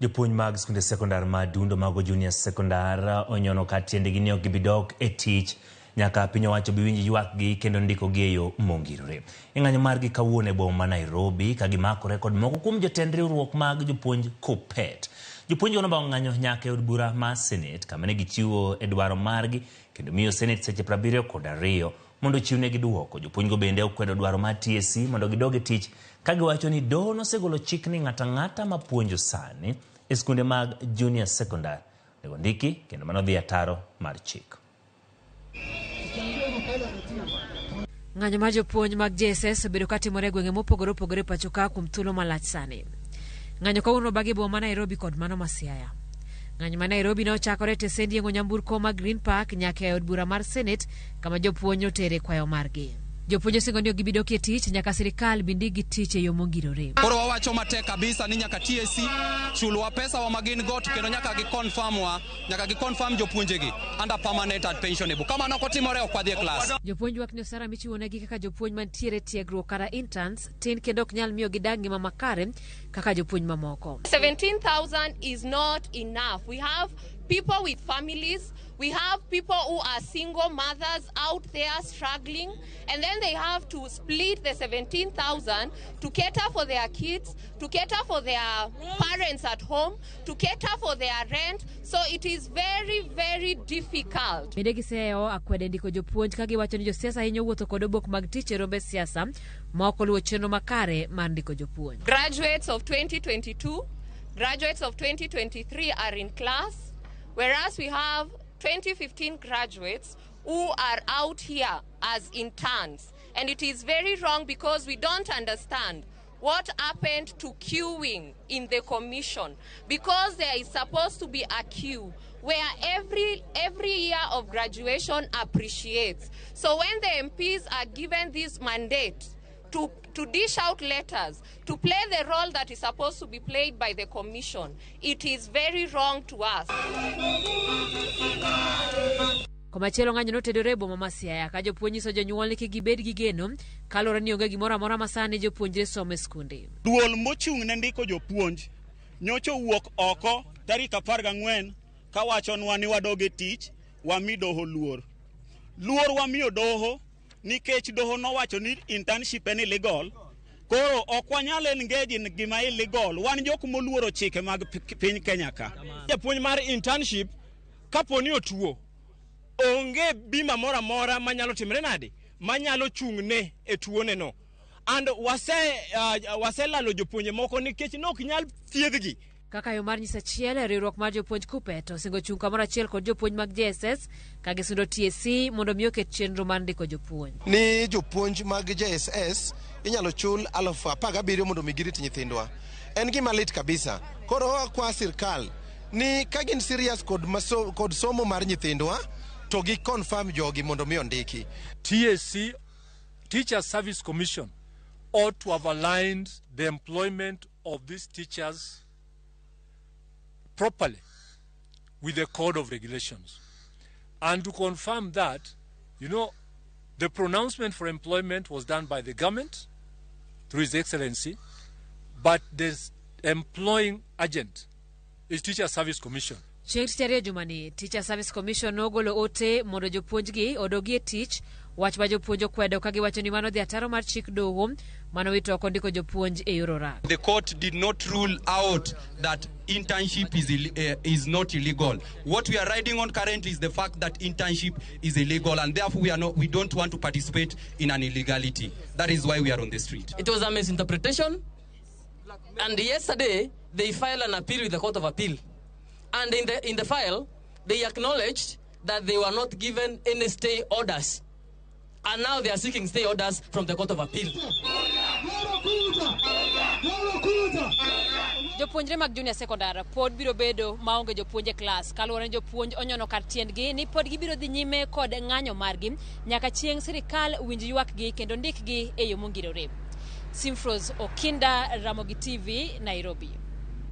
Jopuonj mag skunde sekondar madundo mago junior sekondar onyono ka tiendegi ni ok gibidok e tich nyaka piny owacho biwinj ywakgi kendo ndikogi e yo mongirore. Ng'anyo margi kawuono e boma Nairobi ka gimakore kod moko kuom jotend riwruok mag jopuonj KUPPET. Jopuonj go nobang' ng'anyo nyaka e od bura mar Senate kama ne gichiwo e dwaro margi kendo miyo Senate seche 72 mondo ochiwnegi duoko. Jopuonj go bende okwedo dwaro mar TSC mondo gidog e tich ka giwacho ni doho nosegolo chik ni ng'ata ng'ata mapuonjo sani e skunde mag junior sekondar nego ndiki kendo mano dhi ataro mar chik. Ng'anyo mar jopuonj mag JSS obedo katimore e gwenge mopogore opogore pacho ka kuom thuolo malach sani. Ng'anyo kawuono bagi boma Nairobi kod mano ma Siaya. Ng'anyo ma Nairobi ne ochakore tesendi yengo nyamburko ma Green Park nyaka e od bura mar Senate kama jopuonj otere kwayo margi. Jopuonj osingo ni gibidok e tich nyaka sirikal bindigi tich e yo mongirore. Koro wawacho matek kabisa ni nyaka TSC chulwa pesa wa magin got kendo nyaka giconfirm jopuonjegi under permanent and pensionable. Kama nokotimore ok wadhi e klas. Jopuonj wak ni osara michiwonegi kaka jopuonj mantiere tiegruok kata interns tin kendo ok nyal miyo gidag ngima makare kaka jopuonj mamoko. 17,000 is not enough. We have people with families. We have people who are single mothers out there struggling, and then they have to split the 17,000 to cater for their kids, to cater for their parents at home, to cater for their rent. So it is very, very difficult. Bende giseo akwede ndiko jopuonj ka giwacho ni josiasa hinyo wuotho kod obok mag tich e rombe siasa ma ok oluwo chenro makare mar ndiko jopuonj. Graduates of 2022, graduates of 2023 are in class, whereas we have 2015 graduates who are out here as interns. And it is very wrong because we don't understand what happened to queuing in the commission, because there is supposed to be a queue where every year of graduation appreciates. So when the MPs are given this mandate to dish out letters, to play the role that is supposed to be played by the commission, it is very wrong to us. Komachielo ng'anyo notedore e boma ma Siaya ka jopuonj nyiso jonyuol ni kik gibed gi geno kaluwore ni onge gimoro amora ma sani jopuonjre somo e skunde. Duol mochung' ne ndiko jopuonj nyocha wuok oko tarik 14 ka wachonwa ni wadoge tich wami doho luor. Luor wamiyo doho nikech doho nowacho ni internship en illegal. Koro ok wanyal engage in gima illegal. Wan jok moluoro chike mag piny Kenya ka. Japuonj mar internship kaponi otuo onge bima mora mora manyalo timre nade manyalo chung'ne e tuone no. And wase lalo jopuonje moko nikech nok nyal thiedhgi. Kaka yo mar nyisa chiel riwruok mar jopuonj KUPPET osingo chung' kamoro achiel kod jopuonj mag JSS ka gisundo TSC mondo miyo ket chenro mar ndiko jopuonj. Ni jopuonj mag JSS inyalo chul 17,000 mondo migirit nyithindwa. En gima lit kabisa. Koro kwa sirkal ni kagin serious kod somo mar nyithindwa to gi confirm jogi mondo miyo ndiki. TSC, Teacher Service Commission, ought to have aligned the employment of these teachers properly with the code of regulations. And to confirm that, the pronouncement for employment was done by the government through His Excellency, but the employing agent is Teacher Service Commission. Chieng' jumani, Teacher Service Commission nogolo ote mondo jopuonjgi odogi e tich, wach ma jopuonj okwedo ka giwacho ni mano dhi ataro mar chik doho mano wito oko ndiko jopuonj e yor orak. The court did not rule out that internship is not illegal. What we are riding on currently is the fact that internship is illegal, and therefore we don't want to participate in an illegality. That is why we are on the street. It was a misinterpretation, and yesterday they filed an appeal with the Court of Appeal. And in the file, they acknowledged that they were not given any stay orders. And now they are seeking stay orders from the Court of Appeal. Jopuonjre mag junior sekondar pod biro bedo maonge jopuonje klas kaluwore ni jopuonj onyono kar tiendgi ni pod gibiro dhi nyime kod ng'anyo margi nyaka chieng' sirikal winj ywakgi kendo ndikgi e yo mongirore. Simfros Okinda, Ramogi TV, Nairobi.